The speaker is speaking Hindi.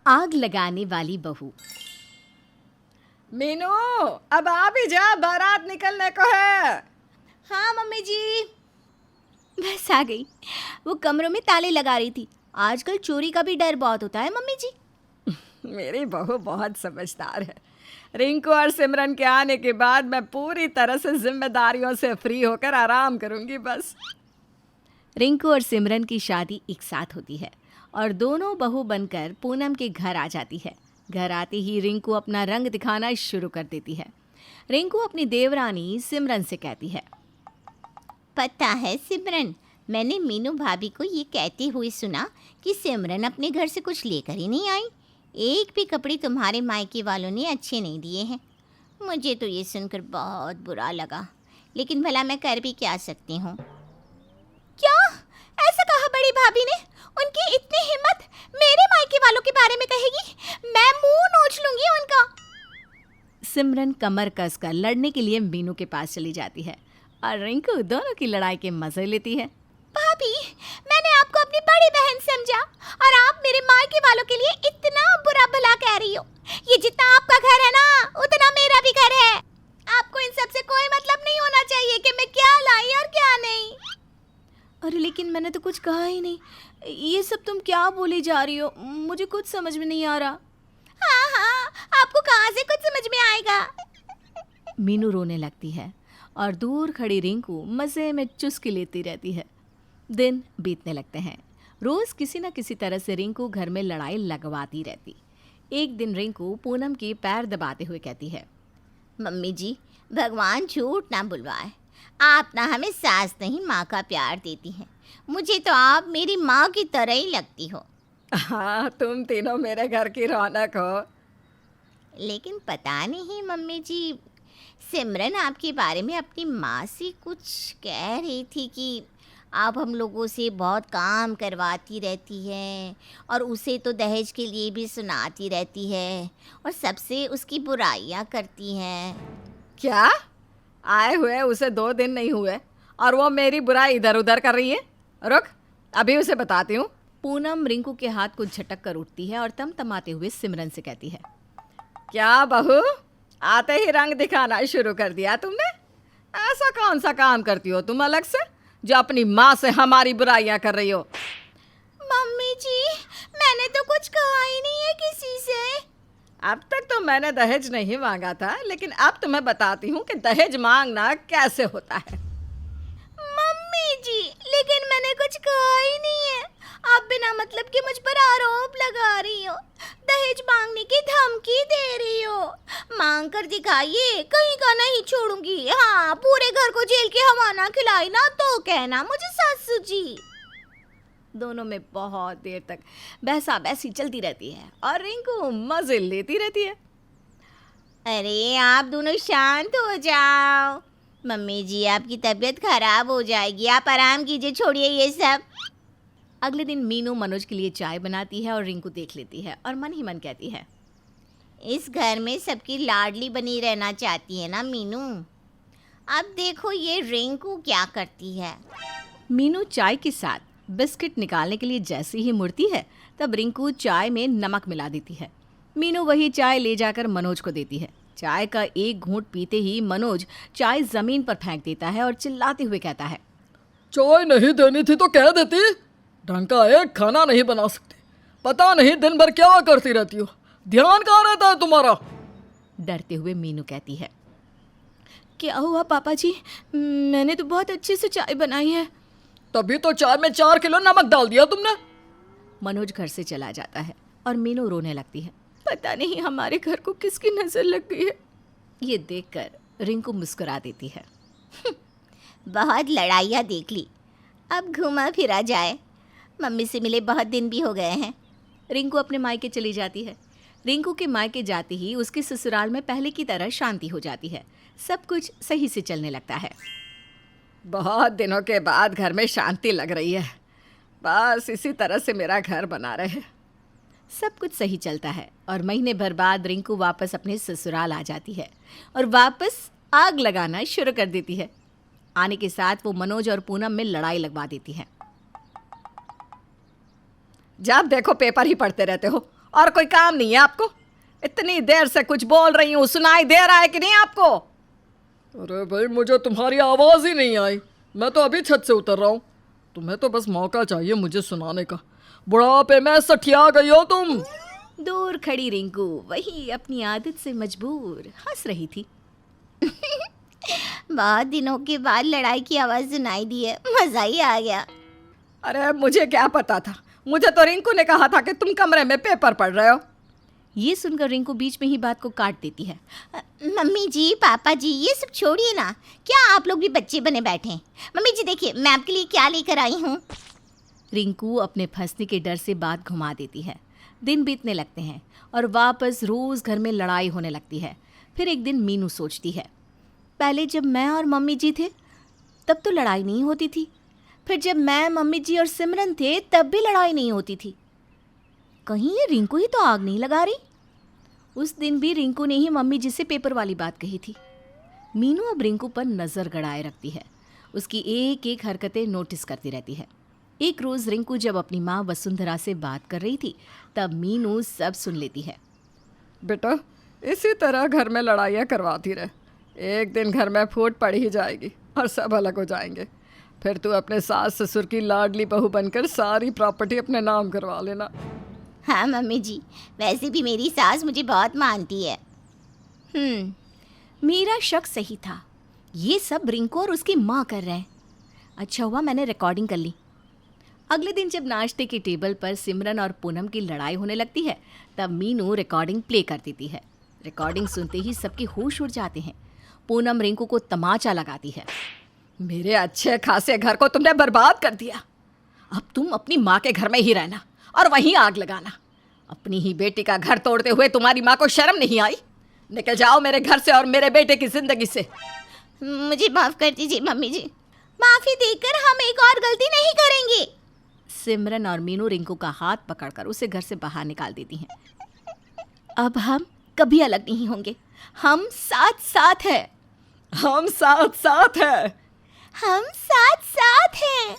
आग लगाने वाली बहू। मीनू, अब आ भी जा, बारात निकलने को है। हाँ मम्मी जी, बस आ गई। वो कमरों में ताले लगा रही थी। आजकल चोरी का भी डर बहुत होता है मम्मी जी। मेरी बहू बहुत समझदार है। रिंकू और सिमरन के आने के बाद मैं पूरी तरह से जिम्मेदारियों से फ्री होकर आराम करूंगी बस। रिंकू और सिमरन की शादी एक साथ होती है और दोनों बहू बनकर पूनम के घर आ जाती है। घर आते ही रिंकू अपना रंग दिखाना शुरू कर देती है। रिंकू अपनी देवरानी सिमरन से कहती है, पता है सिमरन, मैंने मीनू भाभी को ये कहते हुए सुना कि सिमरन अपने घर से कुछ लेकर ही नहीं आई। एक भी कपड़े तुम्हारे मायके वालों ने अच्छे नहीं दिए हैं। मुझे तो ये सुनकर बहुत बुरा लगा, लेकिन भला मैं कर भी क्या सकती हूँ। क्या ऐसा कहा बड़ी भाभी ने? उनकी इतनी हिम्मत मेरे मायके वालों के बारे में कहेगी? मैं मुंह नोच लूंगी उनका। सिमरन कमर कसकर लड़ने के लिए मीनू के पास चली जाती है और रिंकू दोनों की लड़ाई के मजे लेती है। भाभी, मैंने आपको अपनी बड़ी बहन समझा और आप मेरे मायके वालों के लिए इतना बुरा भला कह रही हो। ये जितना आपका घर है ना, उतना मेरा भी घर है। आपको इन सब से कोई मतलब नहीं होना चाहिए कि मैं क्या लाई और क्या नहीं। अरे लेकिन मैंने तो कुछ कहा ही नहीं। ये सब तुम क्या बोली जा रही हो? मुझे कुछ समझ में नहीं आ रहा। हाँ हाँ, आपको कहाँ से कुछ समझ में आएगा। मीनू रोने लगती है और दूर खड़ी रिंकू मज़े में चुस्की लेती रहती है। दिन बीतने लगते हैं। रोज़ किसी न किसी तरह से रिंकू घर में लड़ाई लगवाती रहती। एक दिन रिंकू पूनम के पैर दबाते हुए कहती है, मम्मी जी, भगवान झूठ ना बुलवाए, आप ना हमें सास नहीं माँ का प्यार देती हैं। मुझे तो आप मेरी माँ की तरह ही लगती हो। हाँ, तुम तीनों मेरे घर की रौनक हो। लेकिन पता नहीं मम्मी जी, सिमरन आपके बारे में अपनी माँ से कुछ कह रही थी कि आप हम लोगों से बहुत काम करवाती रहती है और उसे तो दहेज के लिए भी सुनाती रहती है और सबसे उसकी बुराइयाँ करती हैं। क्या? आए हुए उसे 2 दिन नहीं हुए और वो मेरी बुराई इधर उधर कर रही है? रुक, अभी उसे बताती हूँ। पूनम रिंकू के हाथ को झटक कर उठती है और तमतमाते हुए सिमरन से कहती है, क्या बहू, आते ही रंग दिखाना शुरू कर दिया तुमने? ऐसा कौन सा काम करती हो तुम अलग से जो अपनी माँ से हमारी बुराइयां कर रही हो? मम्मी जी, मैंने तो कुछ कहा ही नहीं है किसी से। अब तक तो मैंने दहेज नहीं मांगा था, लेकिन अब तुम्हें बताती हूँ कि दहेज मांगना कैसे होता है। मम्मी जी, लेकिन मैंने कुछ कहा ही नहीं है। आप बिना मतलब के मुझ पर आरोप लगा रही हो, दहेज मांगने की धमकी दे रही हो। मांग कर दिखाइए, कहीं का नहीं छोड़ूंगी। हाँ, पूरे घर को जेल की हवा ना खिलाई ना तो कहना मुझे सासू जी। दोनों में बहुत देर तक बहसा बहसी चलती रहती है और रिंकू मजे लेती रहती है। अरे आप दोनों शांत हो जाओ। मम्मी जी, आपकी तबीयत खराब हो जाएगी, आप आराम कीजिए, छोड़िए ये सब। अगले दिन मीनू मनोज के लिए चाय बनाती है और रिंकू देख लेती है और मन ही मन कहती है, इस घर में सबकी लाडली बनी रहना चाहती है ना मीनू। अब देखो ये रिंकू क्या करती है। मीनू चाय के साथ बिस्किट निकालने के लिए जैसे ही मुड़ती है तब रिंकू चाय में नमक मिला देती है। मीनू वही चाय ले जाकर मनोज को देती है। चाय का एक घूंट पीते ही मनोज चाय जमीन पर फेंक देता है और चिल्लाते हुए कहता है, चाय नहीं देनी थी तो कह देती, ढंग का एक खाना नहीं बना सकती। पता नहीं दिन भर क्या करती रहती हो, ध्यान कहाँ रहता है तुम्हारा? डरते हुए मीनू कहती है, क्या हुआ पापा जी, मैंने तो बहुत अच्छे से चाय बनाई है। तभी तो चाय में 4 किलो नमक डाल दिया तुमने। मनोज घर से चला जाता है और मीनू रोने लगती है। पता नहीं हमारे घर को किसकी नजर लग गई है। ये देखकर रिंकू मुस्कुरा देती है। बहुत लड़ाइयाँ देख ली, अब घुमा फिरा जाए। मम्मी से मिले बहुत दिन भी हो गए हैं। रिंकू अपने मायके चली जाती है। रिंकू के मायके जाते ही उसके ससुराल में पहले की तरह शांति हो जाती है। सब कुछ सही से चलने लगता है। बहुत दिनों के बाद घर में शांति लग रही है। बस इसी तरह से मेरा घर बना रहे। सब कुछ सही चलता है और महीने भर बाद रिंकू वापस अपने ससुराल आ जाती है और वापस आग लगाना शुरू कर देती है। आने के साथ वो मनोज और पूनम में लड़ाई लगवा देती है। जब देखो पेपर ही पढ़ते रहते हो और कोई काम नहीं है आपको? इतनी देर से कुछ बोल रही हूँ, सुनाई दे रहा है कि नहीं आपको? अरे भाई, मुझे तुम्हारी आवाज़ ही नहीं आई। मैं तो अभी छत से उतर रहा हूँ। तुम्हें तो बस मौका चाहिए मुझे सुनाने का। बुढ़ापे में सठिया गई हो तुम। दूर खड़ी रिंकू वही अपनी आदत से मजबूर हंस रही थी। बहुत दिनों के बाद लड़ाई की आवाज़ सुनाई दी है, मज़ा ही आ गया। अरे मुझे क्या पता था? मुझे तो रिंकू ने कहा था कि तुम कमरे में पेपर पढ़ रहे हो। ये सुनकर रिंकू बीच में ही बात को काट देती है। मम्मी जी, पापा जी, ये सब छोड़िए ना, क्या आप लोग भी बच्चे बने बैठे हैं? मम्मी जी देखिए, मैं आपके लिए क्या लेकर आई हूँ। रिंकू अपने फंसने के डर से बात घुमा देती है। दिन बीतने लगते हैं और वापस रोज़ घर में लड़ाई होने लगती है। फिर एक दिन मीनू सोचती है, पहले जब मैं और मम्मी जी थे तब तो लड़ाई नहीं होती थी, फिर जब मैं, मम्मी जी और सिमरन थे तब भी लड़ाई नहीं होती थी। कहीं ये रिंकू ही तो आग नहीं लगा रही। उस दिन भी रिंकू ने ही मम्मी जी से पेपर वाली बात कही थी। मीनू अब रिंकू पर नज़र गड़ाए रखती है, उसकी एक एक हरकतें नोटिस करती रहती है। एक रोज़ रिंकू जब अपनी माँ वसुंधरा से बात कर रही थी तब मीनू सब सुन लेती है। बेटा, इसी तरह घर में लड़ाइयाँ करवाती रहे, एक दिन घर में फूट पड़ ही जाएगी और सब अलग हो जाएंगे। फिर तू अपने सास ससुर की लाडली बहू बनकर सारी प्रॉपर्टी अपने नाम करवा लेना। हाँ मम्मी जी, वैसे भी मेरी सास मुझे बहुत मानती है। मेरा शक सही था, ये सब रिंकू और उसकी माँ कर रहे हैं। अच्छा हुआ मैंने रिकॉर्डिंग कर ली। अगले दिन जब नाश्ते की टेबल पर सिमरन और पूनम की लड़ाई होने लगती है तब मीनू रिकॉर्डिंग प्ले कर देती है। रिकॉर्डिंग सुनते ही सबके होश उड़ जाते हैं। पूनम रिंकू को तमाचा लगाती है। मेरे अच्छे खासे घर को तुमने बर्बाद कर दिया। अब तुम अपनी माँ के घर में ही रहना और वहीं आग लगाना। अपनी ही बेटी का घर तोड़ते हुए तुम्हारी माँ को शर्म नहीं आई? निकल जाओ मेरे घर से और मेरे बेटे की जिंदगी से। मुझे माफ़ कर दीजिए मम्मी जी, माफ़ी देकर हम एक और गलती नहीं करेंगे। सिमरन और मीनू रिंकू का हाथ पकड़कर उसे घर से बाहर निकाल देती हैं। अब हम कभी अलग नहीं होंगे, हम साथ साथ हैं। हम साथ साथ हैं। हम साथ साथ हैं।